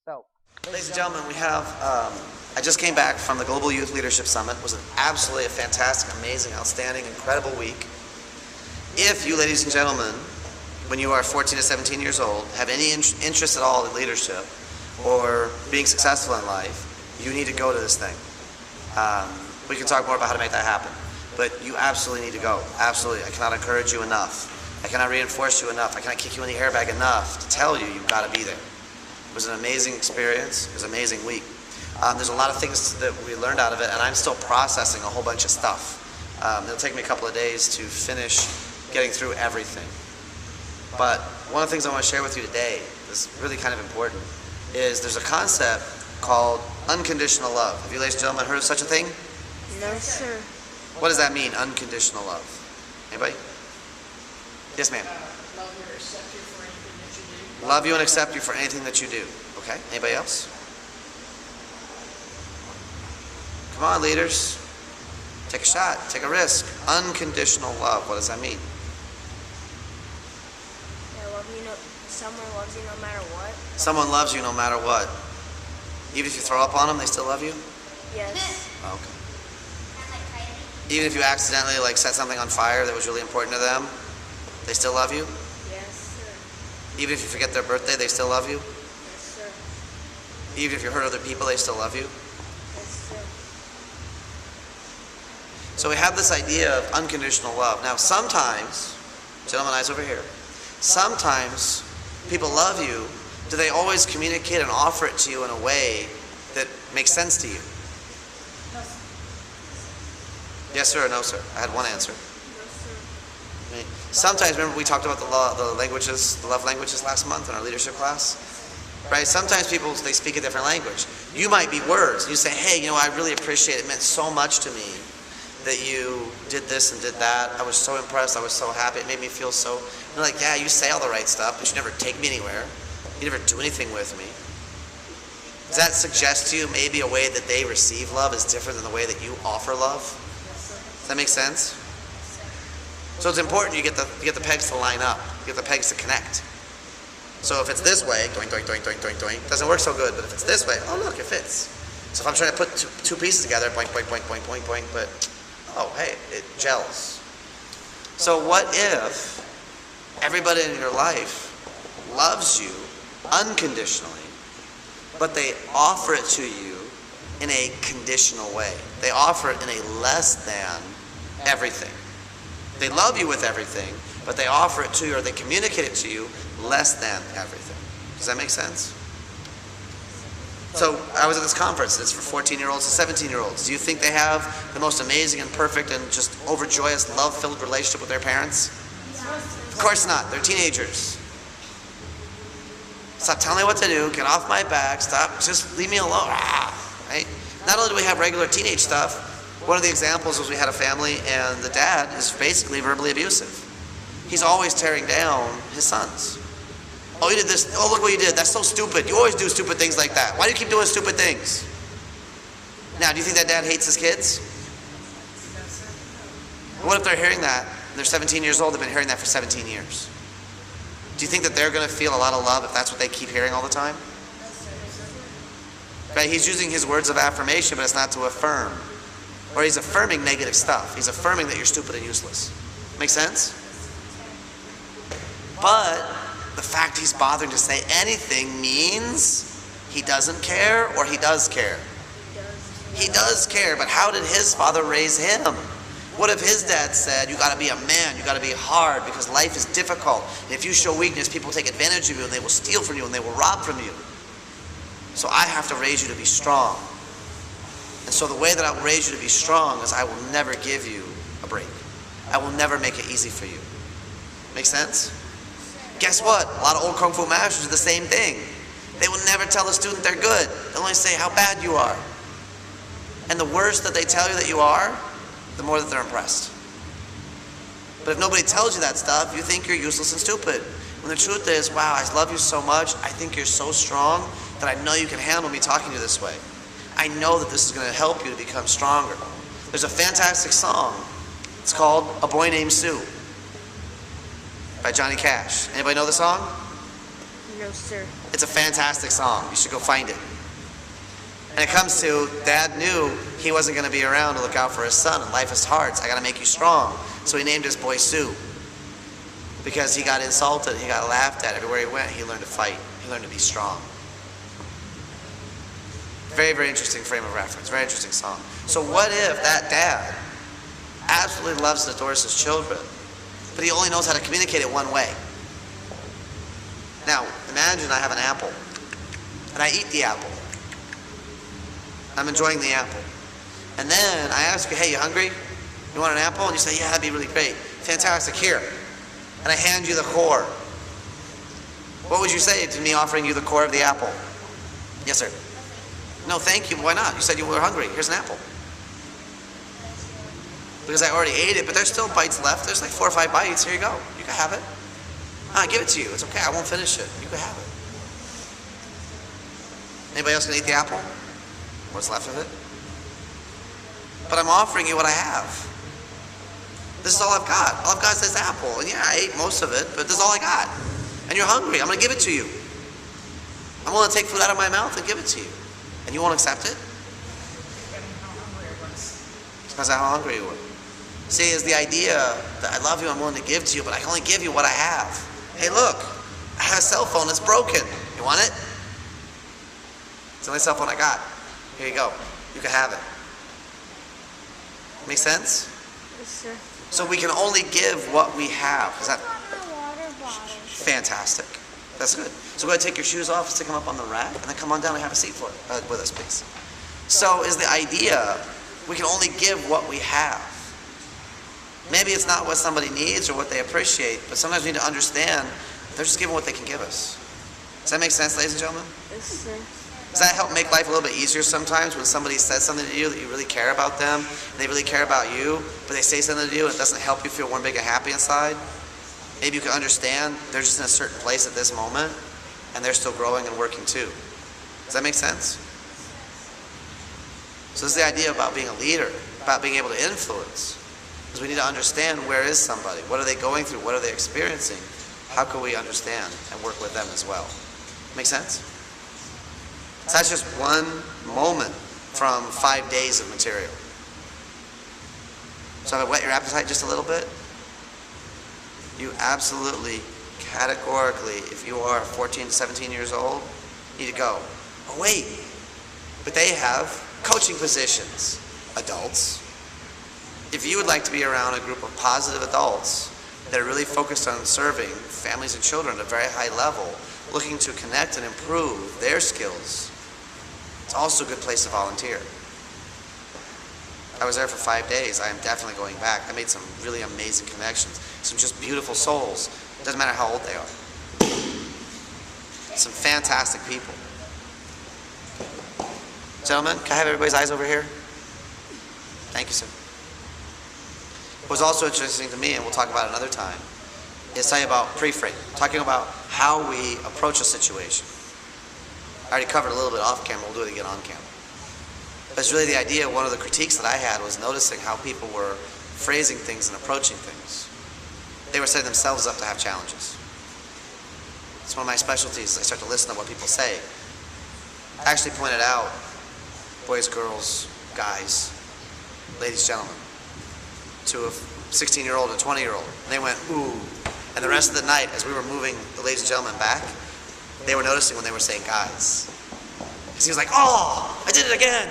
So, Ladies and gentlemen, we have, I just came back from the Global Youth Leadership Summit. It was absolutely a fantastic, amazing, outstanding, incredible week. If you, ladies and gentlemen, when you are 14 to 17 years old, have any interest at all in leadership or being successful in life, you need to go to this thing. We can talk more about how to make that happen, but you absolutely need to go. Absolutely. I cannot encourage you enough. I cannot reinforce you enough. I cannot kick you in the airbag enough to tell you you've got to be there. It was an amazing experience. It was an amazing week. There's a lot of things that we learned out of it, and I'm still processing a whole bunch of stuff. It'll take me a couple of days to finish getting through everything. But one of the things I want to share with you today is really kind of important, is there's a concept called unconditional love. Have you, ladies and gentlemen, heard of such a thing? No, sir. What does that mean, unconditional love? Anybody? Yes, ma'am. Love you and accept you for anything that you do. Okay, anybody else? Come on, leaders. Take a shot, take a risk. Unconditional love, what does that mean? Someone loves you no matter what. Someone loves you no matter what. Even if you throw up on them, they still love you? Yes. Okay. Even if you accidentally set something on fire that was really important to them, they still love you? Yes, sir. Even if you forget their birthday, they still love you? Yes, sir. Even if you hurt other people, they still love you? Yes, sir. So we have this idea of unconditional love. Now sometimes, gentlemen, eyes over here, sometimes people love you. Do they always communicate and offer it to you in a way that makes sense to you? No, sir. Yes, sir, or no, sir? I had one answer. No, sir. Right. Sometimes, remember we talked about the languages, the love languages last month in our leadership class? Right? Sometimes people, they speak a different language. You might be words. You say, hey, I really appreciate it. It meant so much to me that you did this and did that. I was so impressed. I was so happy. It made me feel so... You're like, yeah, you say all the right stuff, but you never take me anywhere. You never do anything with me. Does that suggest to you maybe a way that they receive love is different than the way that you offer love? Does that make sense? So it's important you get the pegs to line up. You get the pegs to connect. So if it's this way, doink, doink, doink, doink, doink, doink, doesn't work so good. But if it's this way, oh look, it fits. So if I'm trying to put two pieces together, boink, boink, boink, boink, boink, boink, but oh, hey, it gels. So what if everybody in your life loves you unconditionally, but they offer it to you in a conditional way? They offer it in a less than everything. They love you with everything, but they offer it to you, or they communicate it to you less than everything. Does that make sense? So I was at this conference. It's for 14-year-olds and 17-year-olds. Do you think they have the most amazing and perfect and just overjoyous, love-filled relationship with their parents? Of course not. They're teenagers. Stop telling me what to do. Get off my back. Stop. Just leave me alone. Right? Not only do we have regular teenage stuff, one of the examples was we had a family and the dad is basically verbally abusive. He's always tearing down his sons. Oh, you did this. Oh, look what you did. That's so stupid. You always do stupid things like that. Why do you keep doing stupid things? Now, do you think that dad hates his kids? What if they're hearing that? They're 17 years old. They've been hearing that for 17 years. Do you think that they're going to feel a lot of love if that's what they keep hearing all the time? Right? He's using his words of affirmation, but it's not to affirm. Or he's affirming negative stuff. He's affirming that you're stupid and useless. Make sense? But the fact he's bothering to say anything means he doesn't care or he does care. He does care, but how did his father raise him? What if his dad said, you got to be a man, you got to be hard because life is difficult. And if you show weakness, people take advantage of you and they will steal from you and they will rob from you. So I have to raise you to be strong. And so the way that I will raise you to be strong is I will never give you a break. I will never make it easy for you. Make sense? Guess what? A lot of old Kung Fu masters do the same thing. They will never tell a student they're good. They'll only say how bad you are. And the worse that they tell you that you are, the more that they're impressed. But if nobody tells you that stuff, you think you're useless and stupid. When the truth is, wow, I love you so much. I think you're so strong that I know you can handle me talking to you this way. I know that this is going to help you to become stronger. There's a fantastic song. It's called A Boy Named Sue by Johnny Cash. Anybody know the song? No. No, sir. It's a fantastic song. You should go find it. And it comes to, Dad knew he wasn't going to be around to look out for his son, and life is hard, so I got to make you strong. So he named his boy Sue. Because he got insulted, he got laughed at. Everywhere he went, he learned to fight. He learned to be strong. Very, very interesting frame of reference. Very interesting song. So what if that dad absolutely loves and adores his children, but he only knows how to communicate it one way? Now, imagine I have an apple, and I eat the apple. I'm enjoying the apple. And then I ask you, hey, you hungry? You want an apple? And you say, yeah, that'd be really great. Fantastic, here. And I hand you the core. What would you say to me offering you the core of the apple? Yes, sir. No, thank you. Why not? You said you were hungry. Here's an apple. Because I already ate it, but there's still bites left. There's like 4 or 5 bites. Here you go. You can have it. I give it to you. It's okay. I won't finish it. You can have it. Anybody else gonna eat the apple? What's left of it? But I'm offering you what I have. This is all I've got. All I've got is this apple. And yeah, I ate most of it, but this is all I got. And you're hungry. I'm gonna give it to you. I'm willing to take food out of my mouth and give it to you. And you won't accept it? Because of how hungry you were. See, is the idea that I love you, I'm willing to give to you, but I can only give you what I have. Hey, look, I have a cell phone that's broken. You want it? It's the only cell phone I got. Here you go. You can have it. Make sense? Yes, sir. So we can only give what we have. Is that Water bottle. fantastic? That's good. So go ahead and take your shoes off, stick them up on the rack, and then come on down and have a seat for it with us, please. So is the idea we can only give what we have. Maybe it's not what somebody needs or what they appreciate, but sometimes we need to understand they're just giving what they can give us. Does that make sense, ladies and gentlemen? Yes, sir. Does that help make life a little bit easier sometimes when somebody says something to you that you really care about them, and they really care about you, but they say something to you and it doesn't help you feel warm, big, and happy inside? Maybe you can understand they're just in a certain place at this moment, and they're still growing and working too. Does that make sense? So this is the idea about being a leader, about being able to influence. Because we need to understand where is somebody, what are they going through, what are they experiencing, how can we understand and work with them as well. Make sense? So that's just one moment from 5 days of material. So have I whet your appetite just a little bit? You absolutely, categorically, if you are 14 to 17 years old, need to go. Oh wait, but they have coaching positions, adults. If you would like to be around a group of positive adults that are really focused on serving families and children at a very high level, looking to connect and improve their skills, it's also a good place to volunteer. I was there for 5 days. I am definitely going back. I made some really amazing connections, some just beautiful souls. Doesn't matter how old they are. Some fantastic people. Gentlemen, can I have everybody's eyes over here? Thank you, sir. What was also interesting to me, and we'll talk about it another time, is talking about pre-frame, talking about how we approach a situation. I already covered a little bit off camera, we'll do it again on camera. But it's really the idea, one of the critiques that I had was noticing how people were phrasing things and approaching things. They were setting themselves up to have challenges. It's one of my specialties. I start to listen to what people say. I actually pointed out, boys, girls, guys, ladies, gentlemen, to a 16-year-old and a 20-year-old. And they went, ooh. And the rest of the night, as we were moving the ladies and gentlemen back, they were noticing when they were saying guys. Because he was like, oh, I did it again.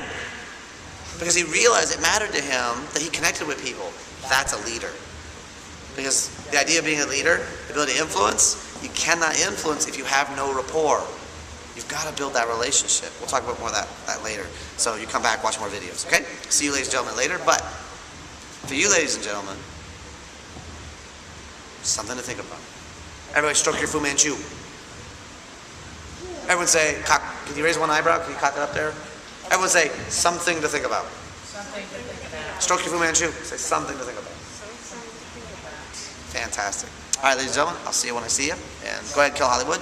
Because he realized it mattered to him that he connected with people. That's a leader. Because the idea of being a leader, the ability to influence, you cannot influence if you have no rapport. You've got to build that relationship. We'll talk about more of that later. So you come back, watch more videos, okay? See you ladies and gentlemen later. But for you ladies and gentlemen, something to think about. Everybody stroke your Fu Manchu. Everyone say, cock. Can you raise one eyebrow? Can you cock it up there? Everyone say, something to think about. Something to think about. Stroke your Fu Manchu. Say something to think about. Something to think about. Fantastic. All right, ladies and gentlemen, I'll see you when I see you. And go ahead, kill Hollywood.